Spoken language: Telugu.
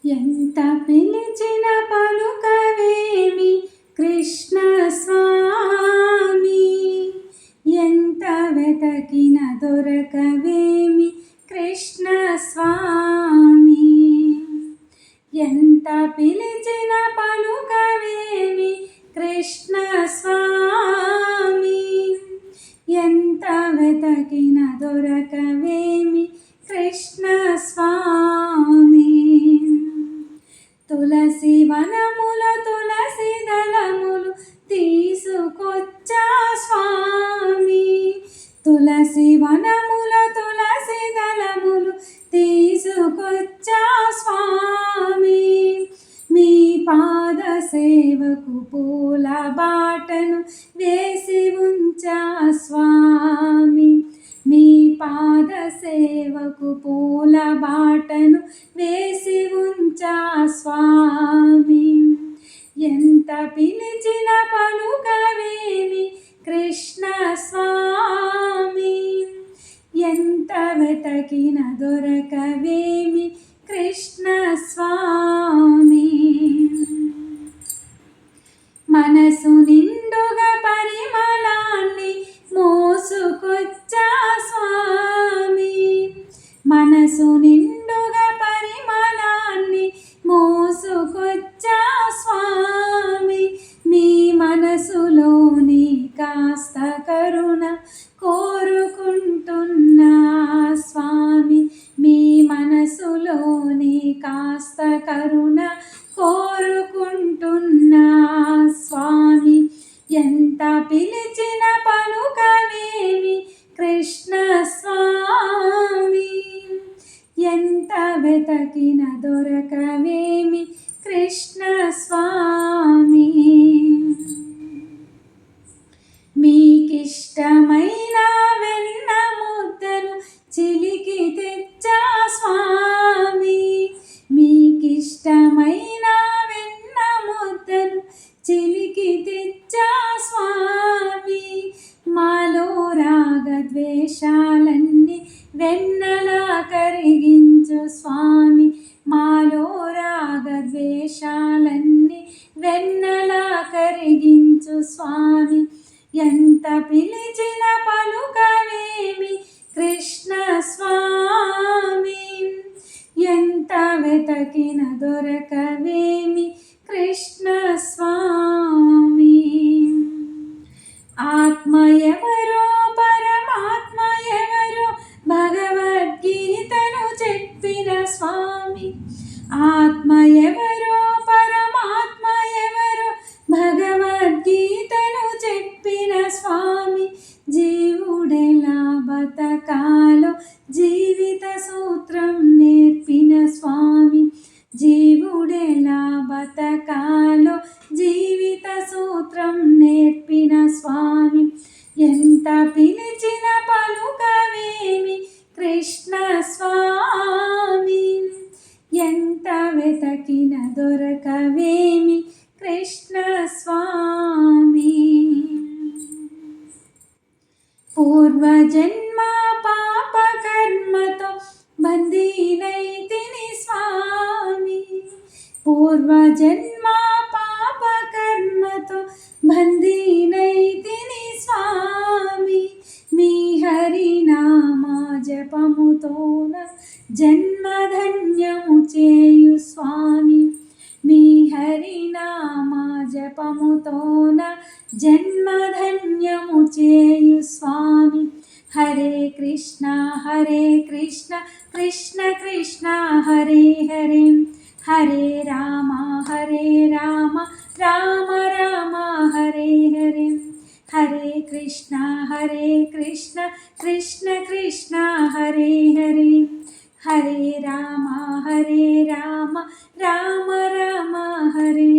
ఎంత పిలిచిన పలుకవేమి కృష్ణ స్వామి, ఎంత వెతకిన దొరకవేమి కృష్ణ స్వామి. ఎంత పిలిచిన పలుకవేమి కృష్ణ స్వామి, ఎంత వెతకిన దొరకవేమి కృష్ణ స్వామి. తులసి వనముల తులసి దళములు తీసుకొచ్చా స్వామి, తులసి వనముల తులసి దళములు తీసుకొచ్చా స్వామి. మీ పాద సేవకు పూల బాటను వేసి ఉంచా స్వామి, మీ పాద సేవకు పూల బాటను వేసి ఉంచా స్వామి. ఎంత పిలిచిన పలుకవేమి కృష్ణ స్వామి, ఎంత వెతకిన దొరకవేమి కృష్ణ స్వామి. మనసు నిండుగా పరిమళాన్ని మోసుకొచ్చా స్వామి, మనసు నిండుగా పరిమళాన్ని మోసుకొచ్చా స్వామి. మీ మనసులోని కాస్త కరుణ కోరుకుంటున్నా స్వామి, మీ మనసులోని కాస్త కరుణ కోరుకుంటున్నా స్వామి. ఎంత పిలిచిన పలుకవేమి కృష్ణ స్వామి, ఎంత వెతకిన దొరకవేమి కృష్ణ స్వామి. మీకిష్టమైన వెన్న ముద్దను చిలికి తెచ్చా స్వామి, మీకిష్టమైన వెన్న ముద్దను చిలికి తెచ్చా స్వామి. మాలో రాగద్వేషాలన్నీ వెన్నలా కరిగించు స్వామి, మాలో రాగద్వేషాలన్నీ వెన్నలా కరిగించు స్వామి. ఎంత పిలిచిన పలుకవేమి కృష్ణ స్వామి, ఎంత వెతకిన దొరకవేమి కృష్ణ స్వామి. ఆత్మ ఎవరో పరమాత్మ ఎవరో భగవద్గీతను చెప్పిన స్వామి, ఆత్మ ఎవరో పరమాత్మ ఎవరో భగవద్గీతను చెప్పిన స్వామి. జీవుడెలా బతకాలో జీవిత సూత్రం నేర్పిన స్వామి, జీవుడెలా బతకాలో జీవిత సూత్రం నేర్పిన స్వామి. ఎంత పిలిచిన పలుకవేమి కృష్ణ స్వామి, ఎంత వెతకిన దొరకవేమి కృష్ణ స్వామి. పూర్వజన్మ పాప కర్మతో బందీనైతిని స్వామి, పూర్వజన్మ పాప కర్మతో బందీనైతిని స్వామి. మీ హరినామా జపముతోన జన్మధన్యము చేయు స్వామి, మీ హరినామా జపముతోన జన్మధన్యము చేయు స్వామి. హరే కృష్ణ కృష్ణ కృష్ణ హరే హరే, హరే రామ రామ రామ హరే హరే. హరే కృష్ణ కృష్ణ కృష్ణ హరే హరే, హరే రామ రామ రామ హరే